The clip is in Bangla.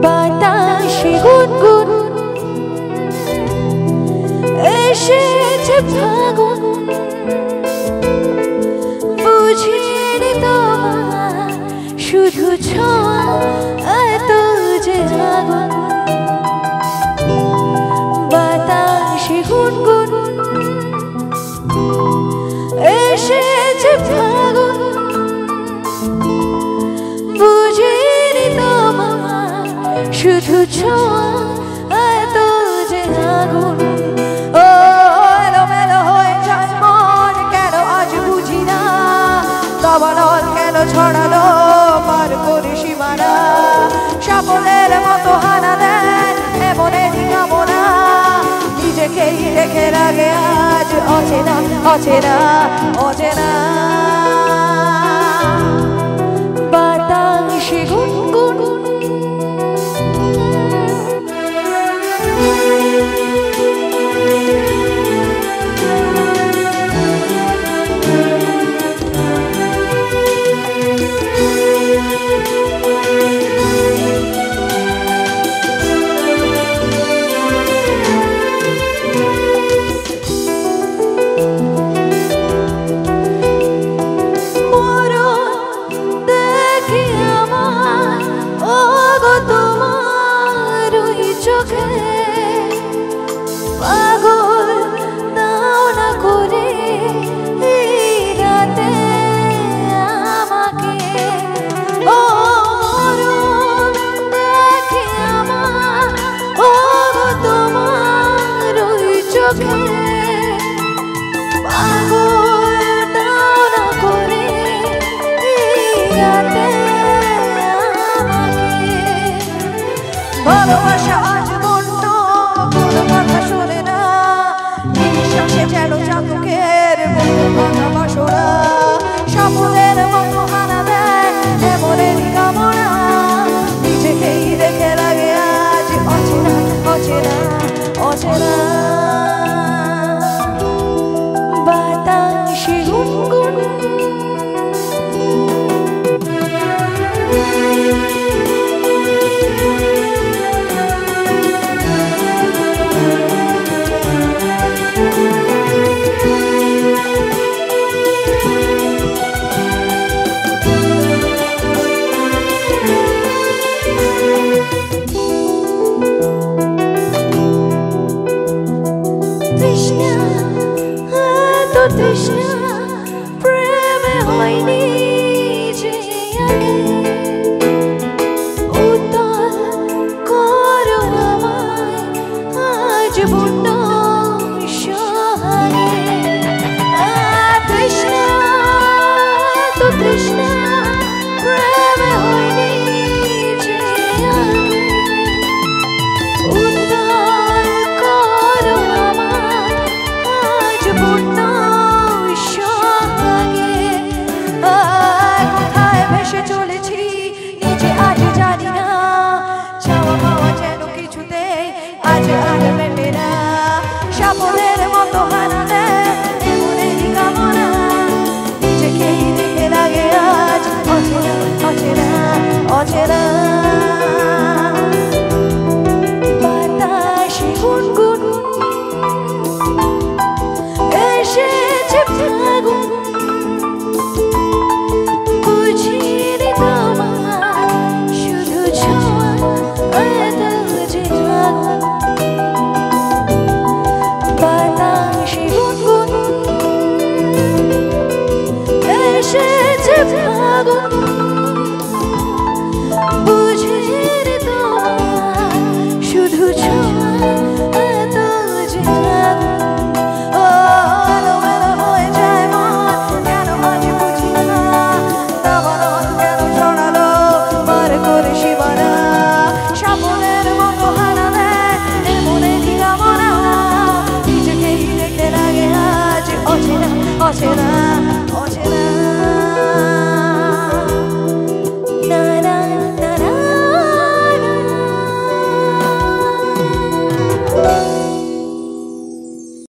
বাতাসে গুনগুন এসেছে ফাগুন, বুঝিনি তোমার শুধু ছোঁয়া এত যে আগুন। বাতাসে গুনগুন এসেছে ফাগুন, বুঝিনি তোমার শুধু ছোঁয়া এত যে আগুন। ও এলোমেলো হয়ে যায় মন, কেন আজ বুঝি না দাবানল কেন ছড়ালো পার করে সীমানা। সাপলের মতো হানা দেন এমনেরই কামনা, নিজেকেই রেখে রাগে আজ অচেনা অচেনা অচেনা। বাতাসে গুনগুন পাগল দাও না করে এই রাতে আমাকে। ও মরণ দেখে আমার ও তোমার ওই চোখে, পাগল দাও না করে এই রাতে আমাকে। ভালোবাসা আজ বড্ড কোনো কথা শোনে না, নিঃশ্বাসে যেন চাতকের ভাঙা বাসরা। সাপলের মতো হানা দেয় এমনেরই কামনা, নিজেকেই রেখে লাগে আজ অচেনা অচেনা অচেনা। বাতাসে গুনগুন তৃষ্ণা এত তৃষ্ণা প্রেমে হয়নি যে আগে। উত্তর করো আমায় আজ বড্ড সহায়ে। তৃষ্ণা এত তৃষ্ণা প্রেমে হয়নি যে আগে। উত্তর করো আমায় আজ বড্ড সহায়ে। কোথায় ভেসে চলেছি নিজে আজ জানি না, চাওয়া পাওয়া যেন কিছুতেই আজ আর মেটে না। সাপলের মতো হানা দেয় এমনেরই কামনা, নিজেকেই রেখে লাগে আজ অচেনা অচেনা অচেনা। বাতাসে গুনগুন এসেছে ফাগুন, বুঝিনি তোমার শুধু ছোঁয়া এত যে আগুন। বাতাসে গুনগুন এসেছে ফাগুন, বুঝিনি তোমার শুধু ছোঁয়া এত যে আগুন। ও এলোমেলো হয়ে যায় মন, কেন আজ বুঝি না দাবানল কেন ছড়ালো পার করে সীমানা। সাপলের মতো হানা দেয় এমনেরই কামনা, নিজেকেই রেখে লাগে আজ অচেনা অচেনা।